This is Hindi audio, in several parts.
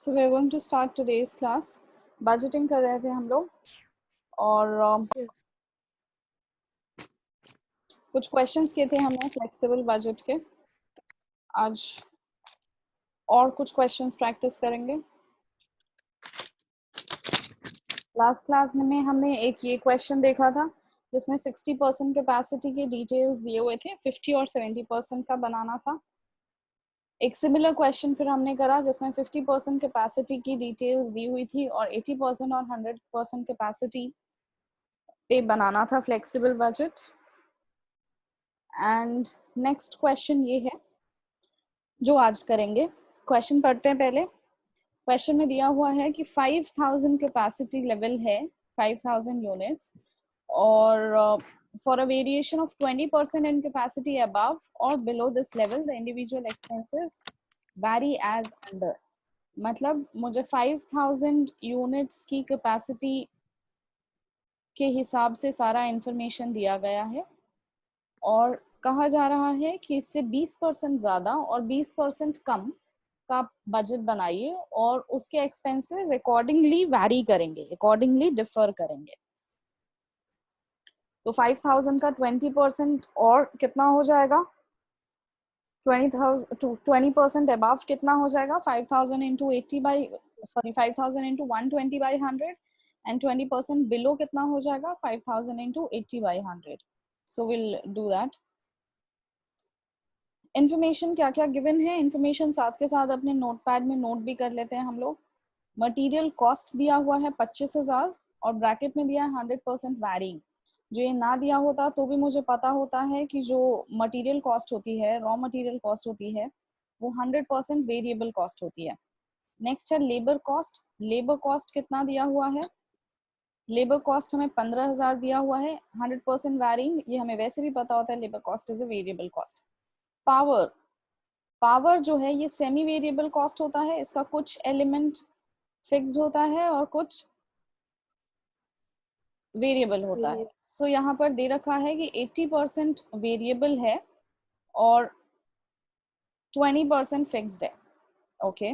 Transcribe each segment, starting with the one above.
So we are going to start today's class. Budgeting कर रहे थे हम लोग और Yes. कुछ क्वेश्चंस किए थे हमने फ्लेक्सिबल बजट के। आज और कुछ क्वेश्चंस प्रैक्टिस करेंगे। लास्ट क्लास में हमने एक ये क्वेश्चन देखा था जिसमें 60% कैपेसिटी के डिटेल्स दिए हुए थे, 50 और 70% का बनाना था। एक सिमिलर क्वेश्चन फिर हमने करा जिसमें 50% कैपेसिटी की डिटेल्स दी हुई थी और 80% और 100% कैपेसिटी पे बनाना था flexible budget. And next question ये है जो आज करेंगे। क्वेश्चन पढ़ते हैं पहले। क्वेश्चन में दिया हुआ है कि 5000 कैपेसिटी लेवल है, 5000 यूनिट्स, और for a variation of 20% in capacity above और below this level the individual expenses vary as under. मतलब मुझे 5000 यूनिट्स की कैपेसिटी के हिसाब से सारा इंफॉर्मेशन दिया गया है और कहा जा रहा है कि इससे 20% ज़्यादा और 20% कम का बजट बनाइए और उसके एक्सपेंसेस अकॉर्डिंगली वैरी करेंगे, अकॉर्डिंगली डिफर करेंगे। तो 5000 का 20% और कितना हो जाएगा? 20% अबव कितना हो जाएगा? 5000 into 5000 into 120 by 100 and 20% below कितना हो जाएगा? 5000 into 80 by 100। So will do that. Information क्या क्या गिवन है, इन्फॉर्मेशन साथ के साथ अपने नोटपैड में नोट भी कर लेते हैं हम लोग। मटेरियल कॉस्ट दिया हुआ है 25,000 और ब्रैकेट में दिया है 100% वैरिंग। जो ये ना दिया होता तो भी मुझे पता होता है कि जो मटेरियल कॉस्ट होती है, रॉ मटेरियल कॉस्ट होती है, वो 100% वेरिएबल कॉस्ट होती है। नेक्स्ट है लेबर कॉस्ट। लेबर कॉस्ट कितना दिया हुआ है? लेबर कॉस्ट हमें 15,000 दिया हुआ है, 100% वैरिंग, ये हमें वैसे भी पता होता है, labour cost is a variable cost. Power, power जो है ये सेमी वेरिएबल कॉस्ट होता है, इसका कुछ एलिमेंट फिक्स होता है और कुछ वेरिएबल होता है। सो यहाँ पर दे रखा है कि 80% वेरिएबल है और 20% फिक्स्ड है। Okay,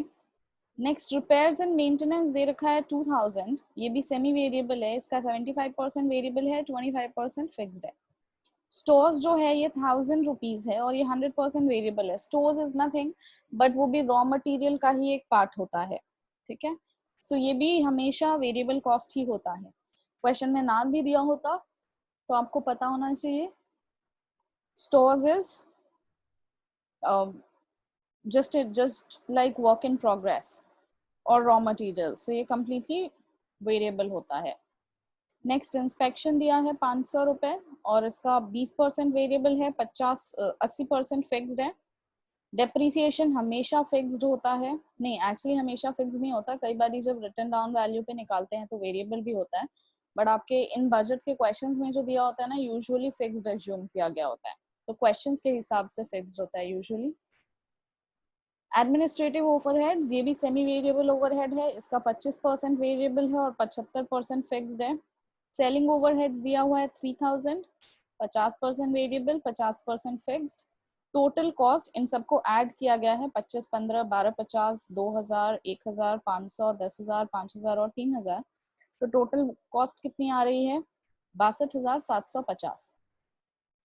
next repairs and maintenance दे रखा है 2000, ये भी सेमी वेरिएबल है, इसका 75% वेरिएबल है, 25% फिक्स्ड है। स्टोर्स जो है ये 1000 रुपीज है और ये 100% वेरिएबल है। स्टोर्स इज नथिंग बट वो भी रॉ मटेरियल का ही एक पार्ट होता है, ठीक है। सो ये भी हमेशा वेरिएबल कॉस्ट ही होता है। क्वेश्चन में नाम भी दिया होता तो आपको पता होना चाहिए। Stores is just like work in progress और रॉ मटेरियल, सो ये कंप्लीटली वेरिएबल होता है। नेक्स्ट इंस्पेक्शन दिया है 500 रुपए और इसका 20% वेरिएबल है, 80% फिक्स्ड है। डेप्रिसिएशन हमेशा फिक्स्ड होता है, नहीं एक्चुअली हमेशा फिक्स नहीं होता, कई बार जब रिटर्न डाउन वैल्यू पे निकालते हैं तो वेरिएबल भी होता है, बट आपके इन बजट के क्वेश्चंस में जो दिया होता है ना, यूजुअली फिक्स्ड एज्यूम किया गया होता है, तो क्वेश्चंस के हिसाब से फिक्स्ड होता है यूजुअली। एडमिनिस्ट्रेटिव ओवरहेड्स, ये भी सेमी वेरिएबल ओवरहेड है, इसका 25% वेरिएबल है और 75% फिक्स्ड है। सेलिंग ओवरहेड्स दिया हुआ है 3000, 50% variable, 50% fixed. Total cost in सबको ऐड किया गया है, 25, 15, 12, 50, 2000, 1000, 500, 10,000, 5000 और 3000। तो टोटल कॉस्ट कितनी आ रही है? 62,750।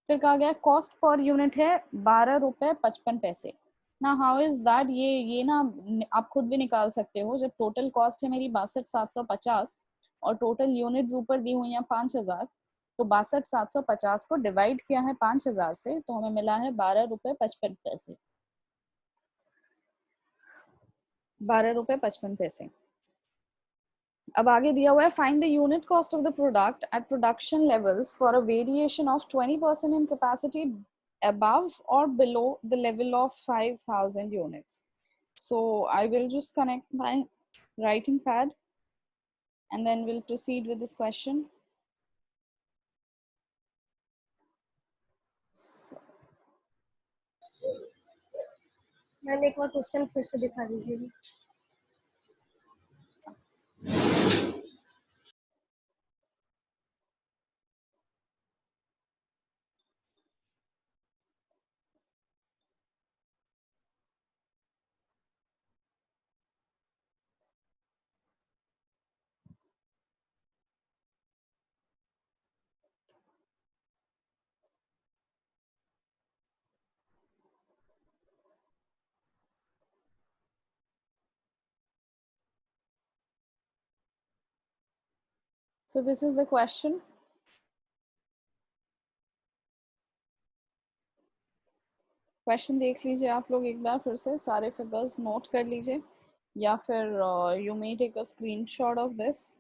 फिर कहा गया कॉस्ट पर यूनिट है 12 रुपए 55 पैसे। ना हाउ इज दैट, ये ना आप खुद भी निकाल सकते हो। जब टोटल कॉस्ट है मेरी 62,750 और टोटल यूनिट्स ऊपर दी हुई हैं 5000, तो 62,750 को डिवाइड किया है 5000 से, तो हमें मिला है 12 रुपए 55 पैसे। 12 रुपए 55 पैसे। अब आगे दिया हुआ है find the unit cost of the product at production levels for a variation of 20% in capacity above or below the level of 5000 units. So I will just connect my writing pad and then we'll proceed with this question. Ma'am एक बार क्वेश्चन फिर से दिखा दीजिए। So this is the question. Question देख लीजिए आप लोग एक बार फिर से, सारे फिगर्स नोट कर लीजिए या फिर you may take a screenshot of this.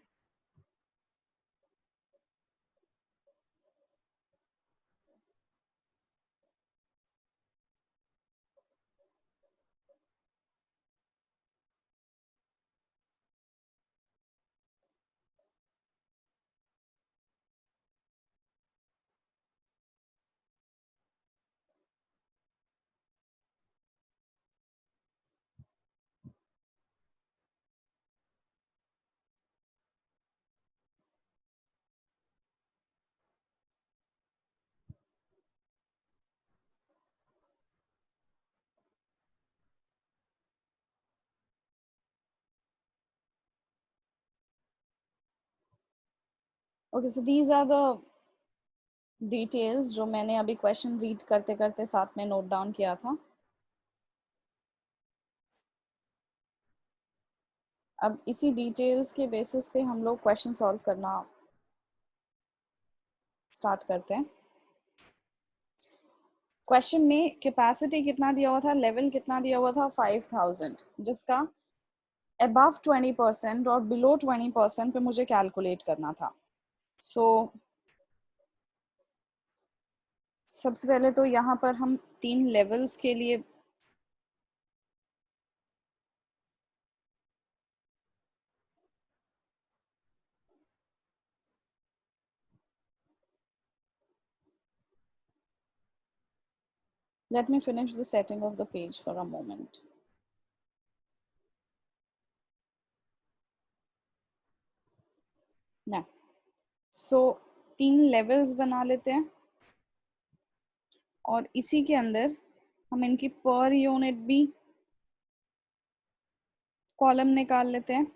Okay, so these are the details जो मैंने अभी क्वेश्चन रीड करते करते साथ में नोट डाउन किया था. अब इसी डिटेल्स के बेसिस पे हम लोग क्वेश्चन सॉल्व करना स्टार्ट करते हैं. क्वेश्चन में कैपेसिटी कितना दिया हुआ था, लेवल कितना दिया हुआ था, 5000, जिसका अबव 20% और बिलो 20% पे मुझे कैलकुलेट करना था. सो सबसे पहले तो यहाँ पर हम 3 लेवल्स के लिए let me finish the setting of the page for a moment. ना सो 3 लेवल्स बना लेते हैं और इसी के अंदर हम इनकी पर यूनिट भी कॉलम निकाल लेते हैं.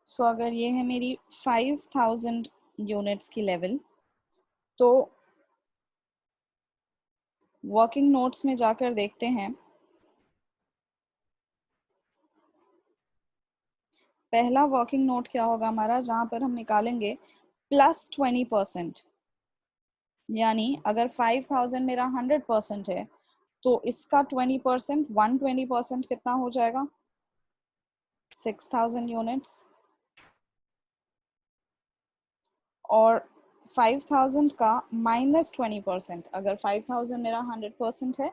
सो अगर ये है मेरी 5000 यूनिट्स की लेवल, तो वर्किंग नोट्स में जाकर देखते हैं. पहला वर्किंग नोट क्या होगा हमारा, जहां पर हम निकालेंगे +20%. यानी अगर 5000 मेरा 100% है तो इसका 20%, 120% कितना हो जाएगा, 6000 यूनिट्स. और 5000 का -20%, अगर 5000 मेरा 100% है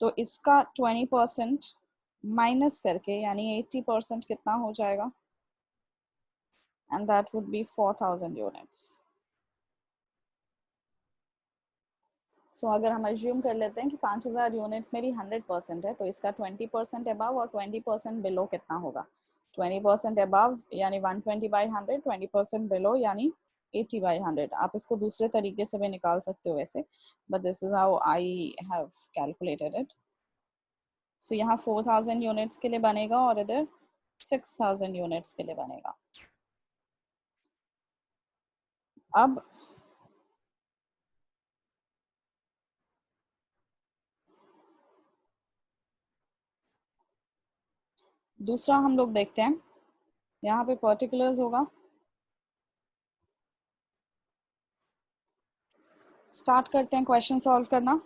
तो इसका 20% माइनस करके यानी 80% कितना हो जाएगा, and that would be 4000 units. So अगर हम अज्यूम कर लेते हैं कि 5000 यूनिट्स मेरी 100% है, तो इसका 20% अबव और 20% बिलो कितना होगा. 20% अबव यानी 120/100, 20% बिलो यानी 80/100. आप इसको दूसरे तरीके से भी निकाल सकते हो वैसे, but this is how I have calculated it. So यहाँ 4000 यूनिट्स के लिए बनेगा और इधर 6000 यूनिट्स के लिए बनेगा. अब दूसरा हम लोग देखते हैं, यहाँ पे पर्टिकुलर्स होगा. स्टार्ट करते हैं क्वेश्चन सॉल्व करना.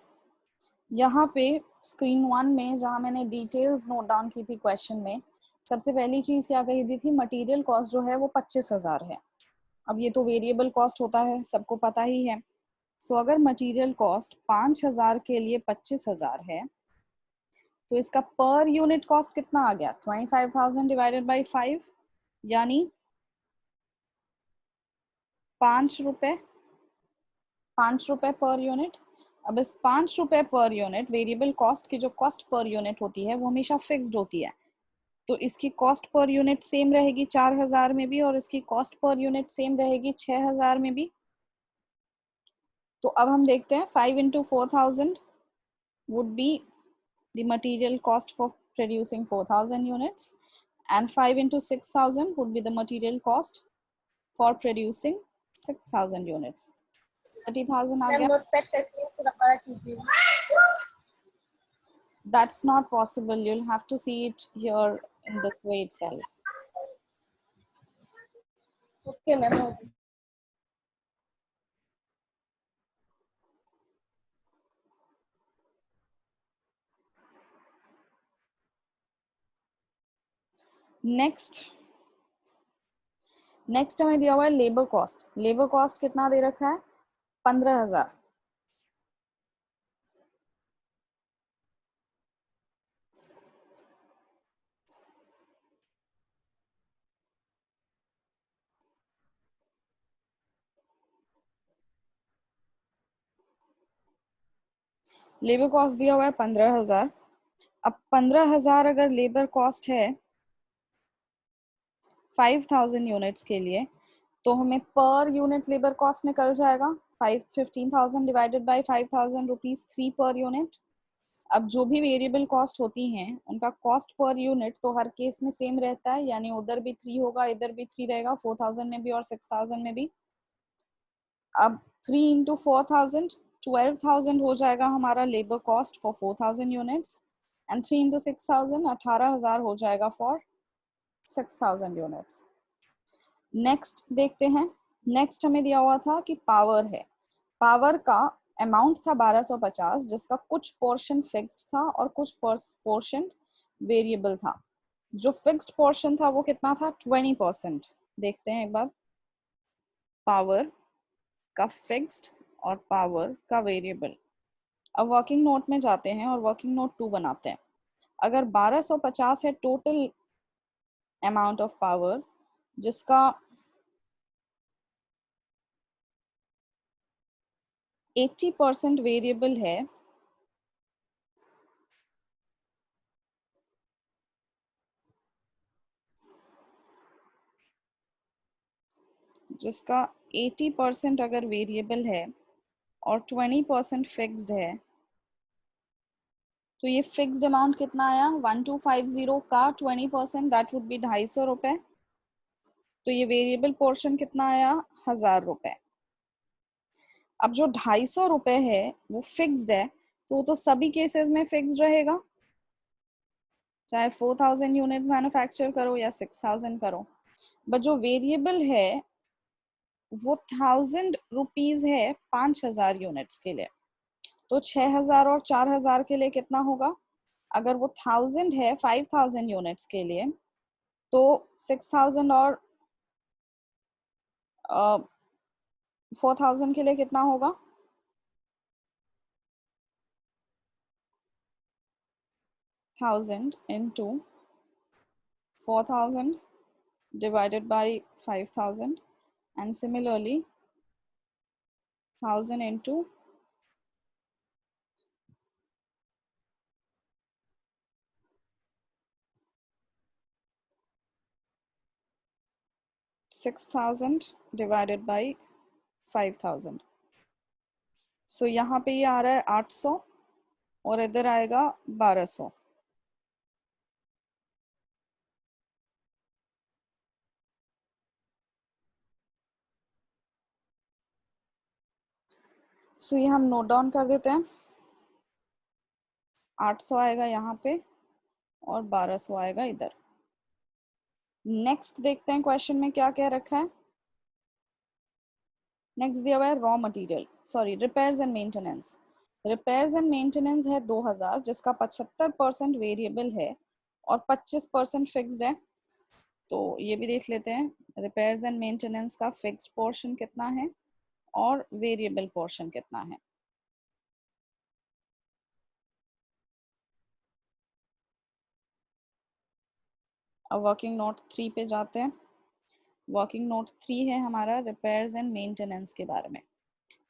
यहाँ पे स्क्रीन 1 में जहाँ मैंने डिटेल्स नोट डाउन की थी क्वेश्चन में, सबसे पहली चीज़ क्या कही दी थी, मटेरियल कॉस्ट जो है वो 25,000 है. अब ये तो वेरिएबल कॉस्ट होता है, सबको पता ही है. सो अगर मटेरियल कॉस्ट 5000 के लिए 25,000 है तो इसका पर यूनिट कॉस्ट कितना आ गया, 25,000 डिवाइडेड बाई 5 यानी 5 रुपए, 5 रुपए पर यूनिट. अब इस 5 रुपए पर यूनिट, वेरिएबल कॉस्ट की जो कॉस्ट पर यूनिट होती है वो हमेशा फिक्स्ड होती है, तो इसकी कॉस्ट पर यूनिट सेम रहेगी 4000 में भी और इसकी कॉस्ट पर यूनिट सेम रहेगी 6000 में भी. तो अब हम देखते हैं 5 into 4000 would be the material cost for producing 4000 units and 5 into 6000 would be the material cost for producing 6,000 units. 30,000 uh ma'am गया. नोटपैड का स्क्रीन थोड़ा बड़ा कीजिए. That's not possible. You'll have to see it here in this way itself. Okay ma'am. Next हमें दिया हुआ है लेबर कॉस्ट. लेबर कॉस्ट कितना दे रखा है? 15,000. लेबर कॉस्ट दिया हुआ है 15,000. अब 15,000 अगर लेबर कॉस्ट है 5,000 यूनिट्स के लिए, तो हमें पर यूनिट लेबर कॉस्ट निकल जाएगा 15,000 divided by 5,000 rupees 3 per unit. अब जो भी वेरिएबल कॉस्ट होती हैं उनका कॉस्ट पर यूनिट तो हर केस में सेम रहता है, यानी उधर भी 3 होगा, इधर भी 3 रहेगा, 4,000 में भी और 6,000 में भी. अब 3 इंटू 4,000 12,000 हो जाएगा हमारा labour cost for 4,000 units, and 3 into 6,000 18,000 हो जाएगा फॉर 6,000 यूनिट्स. नेक्स्ट देखते हैं. नेक्स्ट हमें दिया हुआ था कि पावर है. पावर का अमाउंट था 1250, जिसका कुछ पोर्शन फिक्स्ड था और कुछ पोर्शन वेरिएबल था. जो फिक्स्ड पोर्शन था वो कितना था? 20%. देखते हैं एक बार. पावर का फिक्स्ड और पावर का वेरिएबल. अब वर्किंग नोट में जाते हैं और वर्किंग नोट 2 बनाते हैं. अगर 1250 है टोटल अमाउंट ऑफ पावर, जिसका 80% वेरिएबल है, जिसका 80% अगर वेरिएबल है और 20% फिक्स्ड है, तो ये फिक्स्ड अमाउंट कितना आया? 1250 का 20% दैट वुड बी 250 रुपए. तो ये वेरिएबल पोर्शन कितना आया? 1,000 रुपए. अब जो 250 रुपए है वो फिक्स्ड है, तो वो तो सभी केसेस में फिक्स्ड रहेगा, चाहे 4,000 यूनिट्स मैन्युफैक्चर करो या 6,000 करो. बट जो वेरिएबल है वो 1,000 रुपीज है 5,000 यूनिट्स के लिए. तो 6,000 और 4,000 के लिए कितना होगा? अगर वो 1,000 है 5,000 यूनिट्स के लिए, तो 6,000 और 4,000 के लिए कितना होगा? 1,000 into 4,000 divided by 5,000, and similarly 1,000 into 6,000 divided by 5,000. सो यहाँ पे ये आ रहा है 800 और इधर आएगा 1,200. सो ये हम नोट डाउन कर देते हैं. 800 आएगा यहाँ पे और 1,200 आएगा इधर. नेक्स्ट देखते हैं क्वेश्चन में क्या क्या रखा है. नेक्स्ट दिया हुआ है raw material, sorry repairs and maintenance. Repairs and maintenance है 2,000, जिसका 75% वेरिएबल है और 25% फिक्स्ड है. तो ये भी देख लेते हैं रिपेयर्स एंड मेंटेनेंस का फिक्स्ड पोर्शन कितना है और वेरिएबल पोर्शन कितना है. अब वर्किंग नोट 3 पे जाते हैं. वर्किंग नोट 3 है हमारा रिपेयर्स एंड मेंटेनेंस के बारे में.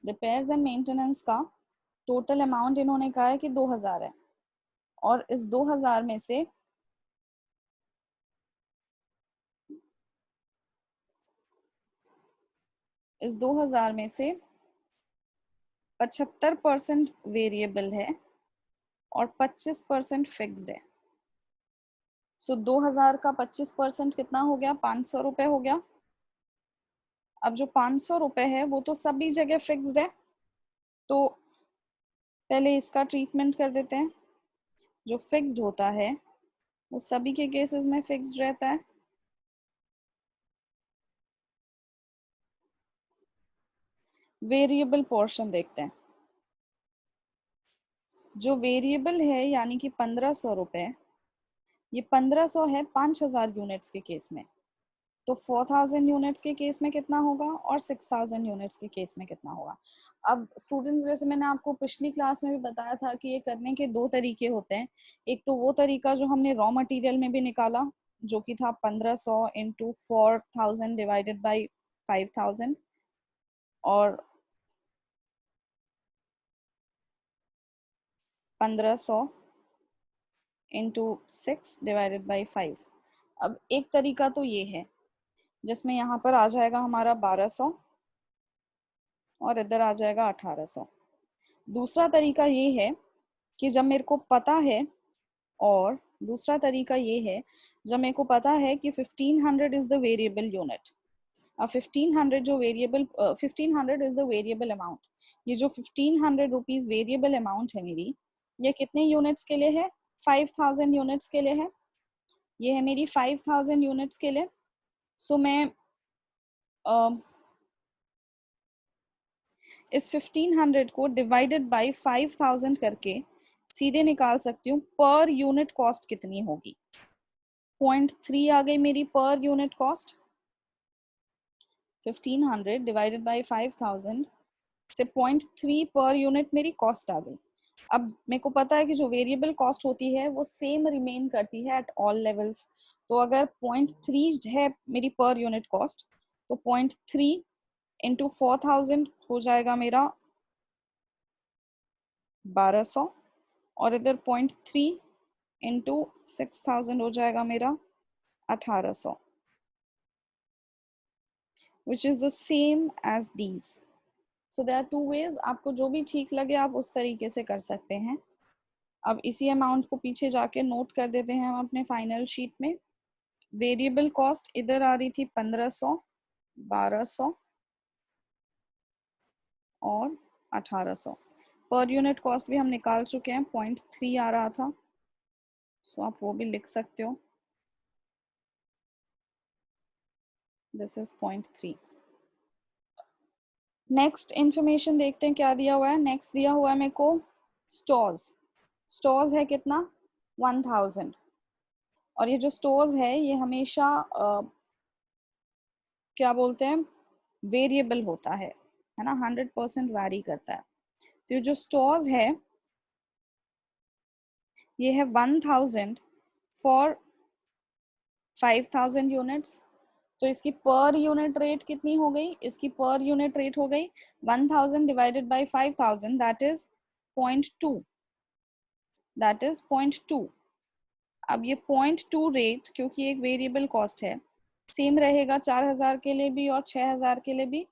रिपेयर्स एंड मेंटेनेंस का टोटल अमाउंट इन्होंने कहा है कि 2,000 है, और इस 2,000 में से इस 2,000 में से 75% वेरिएबल है और 25% फिक्स्ड है. सो 2,000 का 25% कितना हो गया? 500 रुपए हो गया. अब जो 500 रुपए है वो तो सभी जगह फिक्स्ड है, तो पहले इसका ट्रीटमेंट कर देते हैं। जो फिक्स्ड होता है वो सभी के केसेस में फिक्स्ड रहता है। वेरिएबल पोर्शन देखते हैं। जो वेरिएबल है यानी कि 1500 रुपए, ये 1500 है 5000 यूनिट्स के केस में, तो 4000 यूनिट्स के केस में कितना होगा और 6000 यूनिट्स के केस में कितना होगा। अब स्टूडेंट्स, जैसे मैंने आपको पिछली क्लास में भी बताया था कि ये करने के दो तरीके होते हैं। एक तो वो तरीका जो हमने रॉ मटेरियल में भी निकाला, जो कि था 1500 इंटू 4000 डिवाइडेड बाई 5000, और 1500 इंटू 6 डिवाइडेड बाई 5। अब एक तरीका तो ये है जिसमें यहाँ पर आ जाएगा हमारा 1200 और इधर आ जाएगा 1800। दूसरा तरीका ये है कि जब मेरे को पता है, और दूसरा तरीका ये है जब मेरे को पता है कि 1500 इज द वेरिएबल यूनिट। अब 1500 जो variable 1500 is the variable amount. ये जो 1500 रुपीज वेरिएबल अमाउंट है मेरी, ये कितने यूनिट्स के लिए है? 5000 यूनिट्स के लिए है। ये है मेरी 5000 यूनिट्स के लिए। सो मैं इस 1500 को डिवाइडेड बाई 5000 करके सीधे निकाल सकती हूँ पर यूनिट कॉस्ट कितनी होगी। 0.3 आ गई मेरी per unit cost. 1500 divided by 5000 से 0.3 पर यूनिट मेरी कॉस्ट आ गई। अब मेरे को पता है कि जो वेरिएबल कॉस्ट होती है वो सेम रिमेन करती है एट ऑल लेवल्स। तो अगर 0.3 है मेरी पर यूनिट कॉस्ट, तो 0.3 इंटू 4000 हो जाएगा मेरा 1200, और इधर 0.3 इंटू 6000 हो जाएगा मेरा 1800, which is the same as these. So there are two ways, आपको जो भी ठीक लगे आप उस तरीके से कर सकते हैं। अब इसी अमाउंट को पीछे जाके नोट कर देते हैं हम अपने फाइनल शीट में। वेरिएबल कॉस्ट इधर आ रही थी 1500, 1200 और 1800। पर यूनिट कॉस्ट भी हम निकाल चुके हैं, 0.3 आ रहा था, सो आप वो भी लिख सकते हो। This is 0.3। नेक्स्ट इंफॉर्मेशन देखते हैं क्या दिया हुआ है। नेक्स्ट दिया हुआ है मेरे को स्टोर्स। स्टोर्स है कितना? 1000। और ये जो स्टोर्स है ये हमेशा क्या बोलते हैं, वेरिएबल होता है ना, 100% वैरी करता है। तो ये जो स्टोर्स है ये है 1000 फॉर 5000 यूनिट्स। तो इसकी पर यूनिट रेट कितनी हो गई? इसकी पर यूनिट रेट हो गई 1000 divided by 5000, that is 0.2, that is 0.2। अब ये 0.2 रेट, क्योंकि एक वेरिएबल कॉस्ट है, सेम रहेगा 4000 के लिए भी और 6000 के लिए भी।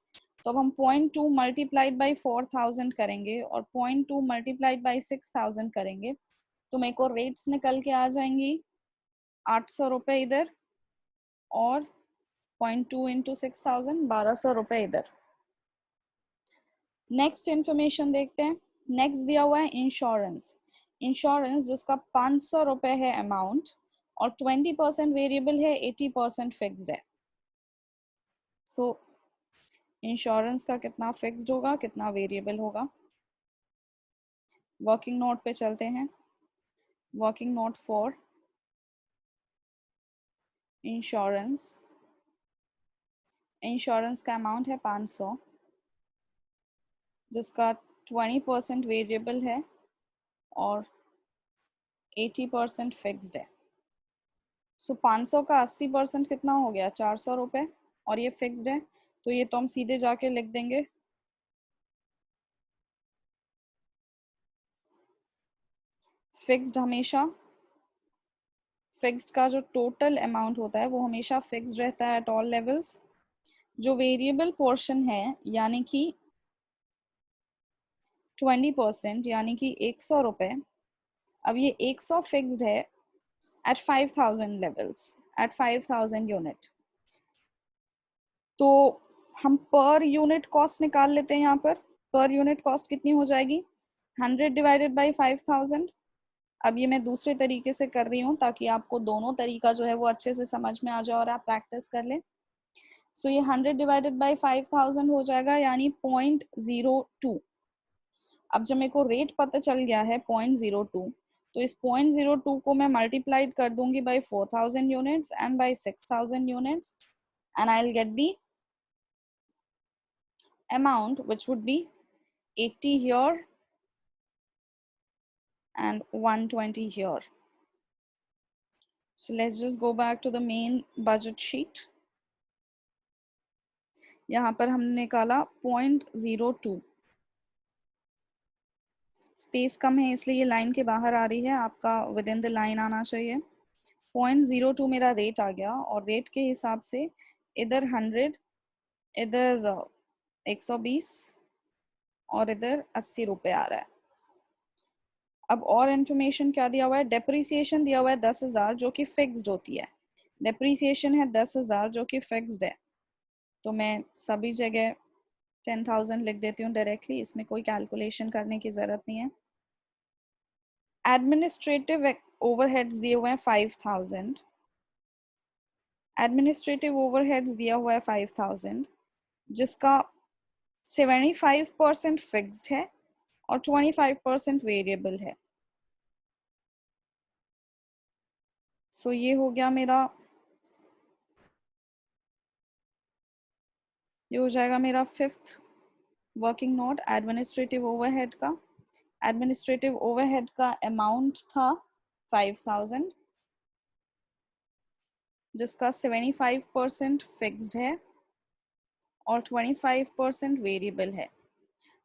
तो अब हम 0.2 मल्टीप्लाइड बाई 4000 करेंगे और 0.2 मल्टीप्लाइड बाई 6000 करेंगे, तो मेरे को रेट्स निकल के आ जाएंगी 800 रुपये इधर और 0.2 इंटू 6000 1200 रुपये इधर। नेक्स्ट इंफॉर्मेशन देखते हैं। नेक्स्ट दिया हुआ है इंश्योरेंस। इंश्योरेंस जिसका 500 रुपये है अमाउंट और 20% वेरिएबल है, 80% फिक्स्ड है। सो इंश्योरेंस का कितना फिक्स्ड होगा, कितना वेरिएबल होगा। वर्किंग नोट पे चलते हैं। Working note for insurance. Insurance का अमाउंट है 500 जिसका 20% वेरिएबल है और 80% फिक्स्ड है। सो 500 का 80% कितना हो गया? 400 रुपये, और ये फिक्स्ड है तो ये तो हम सीधे जाके लिख देंगे। फिक्स्ड हमेशा, फिक्स्ड का जो टोटल अमाउंट होता है वो हमेशा फिक्स्ड रहता है एट ऑल लेवल्स। जो वेरिएबल पोर्शन है यानी कि 20% यानी कि 100 रुपये, अब ये 100 फिक्स्ड है एट 5000 लेवल्स, एट 5000 यूनिट। तो हम पर यूनिट कॉस्ट निकाल लेते हैं। यहाँ पर यूनिट कॉस्ट कितनी हो जाएगी, 100 डिवाइडेड बाई 5000। अब ये मैं दूसरे तरीके से कर रही हूँ ताकि आपको दोनों तरीका जो है वो अच्छे से समझ में आ जाए और आप प्रैक्टिस कर लें। सो ये 100 डिवाइडेड बाई 5000 हो जाएगा, यानी 0.02। अब जब मेरे को रेट पता चल गया है 0.02, तो इस 0.02 को मैं मल्टीप्लाइड कर दूंगी by 4000 units and by 6000 units, and I'll get the amount which would be 80 here and 120 here. So let's just go back to the main budget sheet. यहाँ पर हमने निकाला 0.02। स्पेस कम है इसलिए ये लाइन के बाहर आ रही है, आपका विद इन द लाइन आना चाहिए। 0.02 मेरा रेट आ गया, और रेट के हिसाब से इधर 100, इधर 120 और इधर 80 रुपए आ रहा है। अब और इन्फॉर्मेशन क्या दिया हुआ है, डेप्रिसिएशन दिया हुआ है 10,000 जो कि फिक्स्ड होती है। डेप्रिसिएशन है 10,000 जो कि फिक्स्ड है, तो मैं सभी जगह 10,000 लिख देती हूँ डायरेक्टली, इसमें कोई कैलकुलेशन करने की ज़रूरत नहीं है। एडमिनिस्ट्रेटिव ओवरहेड्स दिए हुए हैं 5,000। एडमिनिस्ट्रेटिव ओवरहेड्स दिया हुआ है 5,000, जिसका 75% फिक्स्ड है और 25% वेरिएबल है। सो ये हो गया मेरा, ये हो जाएगा मेरा 5th working note administrative overhead का। एडमिनिस्ट्रेटिव ओवरहेड का अमाउंट था 5,000, जिसका 75% फिक्स्ड है और 25% वेरिएबल है।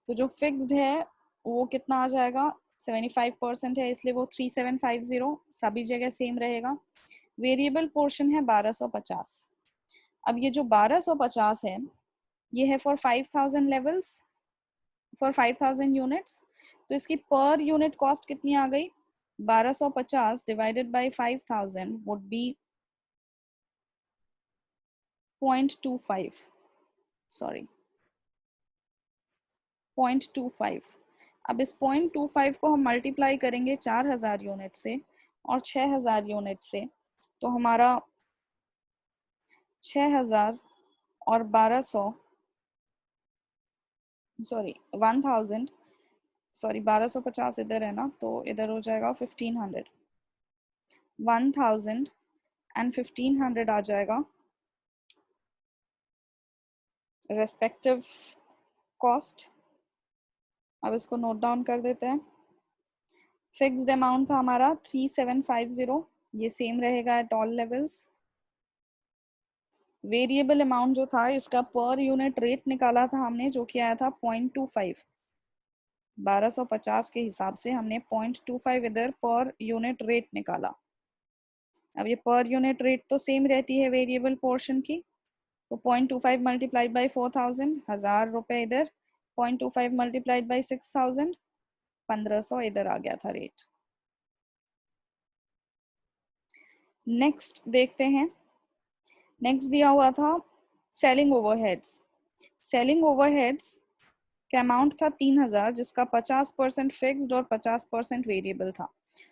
तो जो फिक्स्ड है वो कितना आ जाएगा, 75% है इसलिए वो 3750 सभी जगह सेम रहेगा। वेरिएबल पोर्शन है 1250। अब ये जो 1250 है ये है फॉर 5,000 लेवल्स, फॉर 5,000 यूनिट्स। तो इसकी पर यूनिट कॉस्ट कितनी आ गई, 1250 divided by 5,000 would be 0.25, sorry 0.25। अब इस 0.25 को हम मल्टीप्लाई करेंगे 4,000 यूनिट से और 6,000 यूनिट से, तो हमारा 6,000 और 1200, सॉरी 1,000, सॉरी 1250 इधर है ना, तो इधर हो जाएगा 1,500। 1,000 एंड 1,500 आ जाएगा रेस्पेक्टिव कॉस्ट। अब इसको नोट डाउन कर देते हैं। फिक्स्ड अमाउंट था हमारा 3750, ये सेम रहेगा at all levels. Variable amount जो था इसका पर यूनिट रेट निकाला था हमने, जो कि आया था 0.25। 1250 के हिसाब से हमने 0.25 इधर पर यूनिट रेट निकाला। अब ये पर यूनिट रेट तो सेम रहती है वेरिएबल पोर्शन की, तो 0.25 मल्टीप्लाइड बाई 4,000, 1,000 रुपए इधर, 0.25 मल्टीप्लाइड बाई 6,000, 1,500 इधर आ गया था रेट। नेक्स्ट देखते हैं। नेक्स्ट दिया हुआ था सेलिंग ओवरहेड्स। सेलिंग ओवरहेड्स का अमाउंट था 3,000, जिसका 50% फिक्स्ड और 50% वेरिएबल था।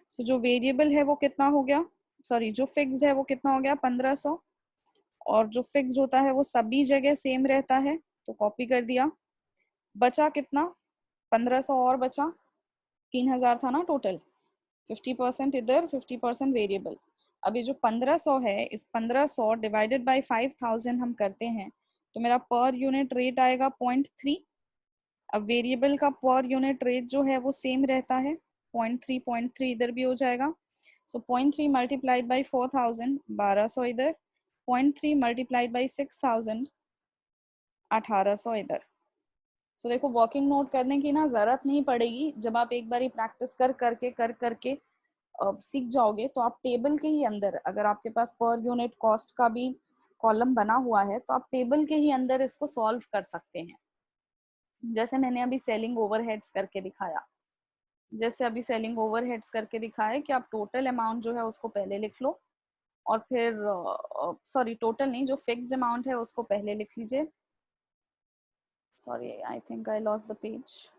सो जो वेरिएबल है वो कितना हो गया, सॉरी जो फिक्स्ड है वो कितना हो गया 1,500, और जो फिक्स्ड होता है वो सभी जगह सेम रहता है, तो कॉपी कर दिया। बचा कितना, 1,500 और बचा, 3,000 था ना टोटल, 50% इधर 50% वेरिएबल। अब ये जो 1,500 है, इस 1,500 डिवाइडेड बाई 5,000 हम करते हैं तो मेरा पर यूनिट रेट आएगा 0.3। अब वेरिएबल का पर यूनिट रेट जो है वो सेम रहता है, 0.3 इधर भी हो जाएगा। सो 0.3 मल्टीप्लाइड बाई 4,000, 1,200 इधर, 0.3 मल्टीप्लाइड बाई 6,000, 1,800 इधर। सो देखो वर्किंग नोट करने की ना जरूरत नहीं पड़ेगी, जब आप एक बार प्रैक्टिस कर करके सीख जाओगे तो आप टेबल के ही अंदर, अगर आपके पास पर यूनिट कॉस्ट का भी कॉलम बना हुआ है तो आप टेबल के ही अंदर इसको सॉल्व कर सकते हैं। जैसे मैंने अभी सेलिंग ओवरहेड्स करके दिखाया, जैसे अभी सेलिंग ओवरहेड्स करके दिखाया कि आप टोटल अमाउंट जो है उसको पहले लिख लो, और फिर सॉरी टोटल नहीं, जो फिक्स्ड अमाउंट है उसको पहले लिख लीजिए, Sorry, I think I lost the page.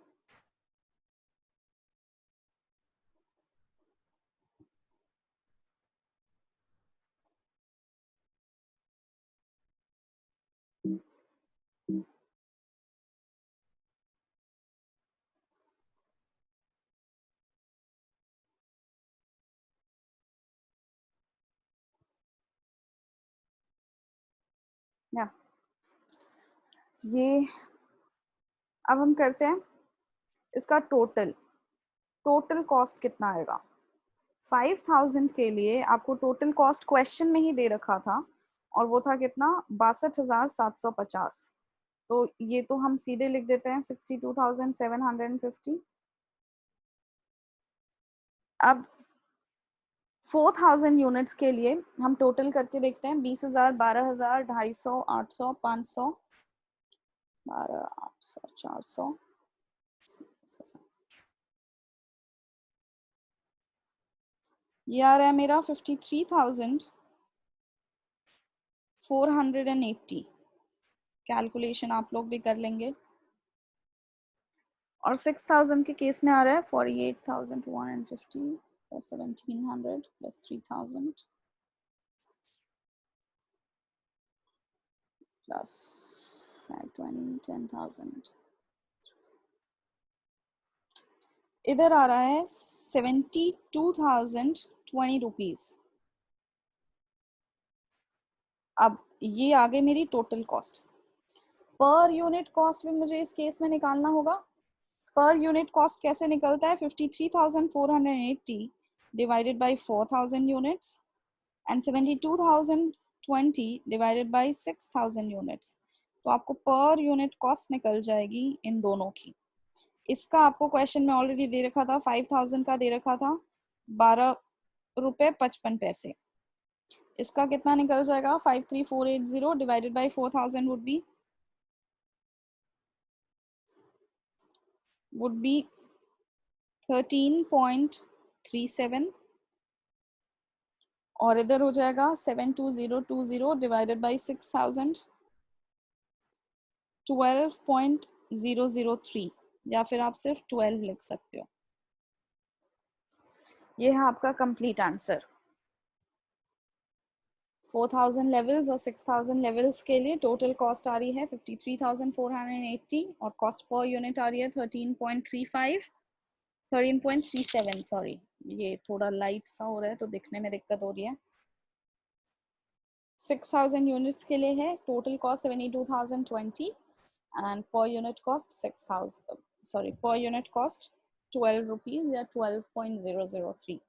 या ये अब हम करते हैं इसका टोटल कॉस्ट कितना आएगा। 5000 के लिए आपको टोटल कॉस्ट क्वेश्चन में ही दे रखा था और वो था कितना 62,750। तो ये तो हम सीधे लिख देते हैं 62,750। अब 4000 यूनिट्स के लिए हम टोटल करके देखते हैं 20,000, 12,000, 250, 800, 500, 12, 800, 400, ये आ रहा है मेरा 53,480। कैलकुलेशन आप लोग भी कर लेंगे। और 6000 के केस में आ रहा है 48,250 प्लस 1700 प्लस 3000 प्लस 520 10,000। इधर आ रहा है 72,020 रुपीज। अब ये आ गई मेरी total cost. Per unit cost भी मुझे इस केस में निकालना होगा। पर यूनिट कॉस्ट कैसे निकलता है 53,480 divided by 4000 units and 72,020 divided by 6000 units. तो आपको पर यूनिट कॉस्ट निकल जाएगी इन दोनों की। इसका आपको क्वेश्चन में ऑलरेडी दे रखा था 5000 का दे रखा था 12 रुपए 55 पैसे। इसका कितना निकल जाएगा 53480 डिवाइडेड बाय 4000 would be 13.37 और इधर हो जाएगा 72020 डिवाइडेड बाय 6000 12.003 या फिर आप सिर्फ 12 लिख सकते हो। ये है आपका कंप्लीट आंसर। 4000 लेवल्स और 6000 लेवल्स के लिए टोटल कॉस्ट आ रही है 53,480 और कॉस्ट पर यूनिट आ रही है 13.37 सॉरी, ये थोड़ा लाइट सा हो रहा है तो दिखने में दिक्कत हो रही है। 6000 यूनिट्स के लिए है total cost 72,020 and per unit cost 6,000 sorry per unit cost 12 rupees या 12.003।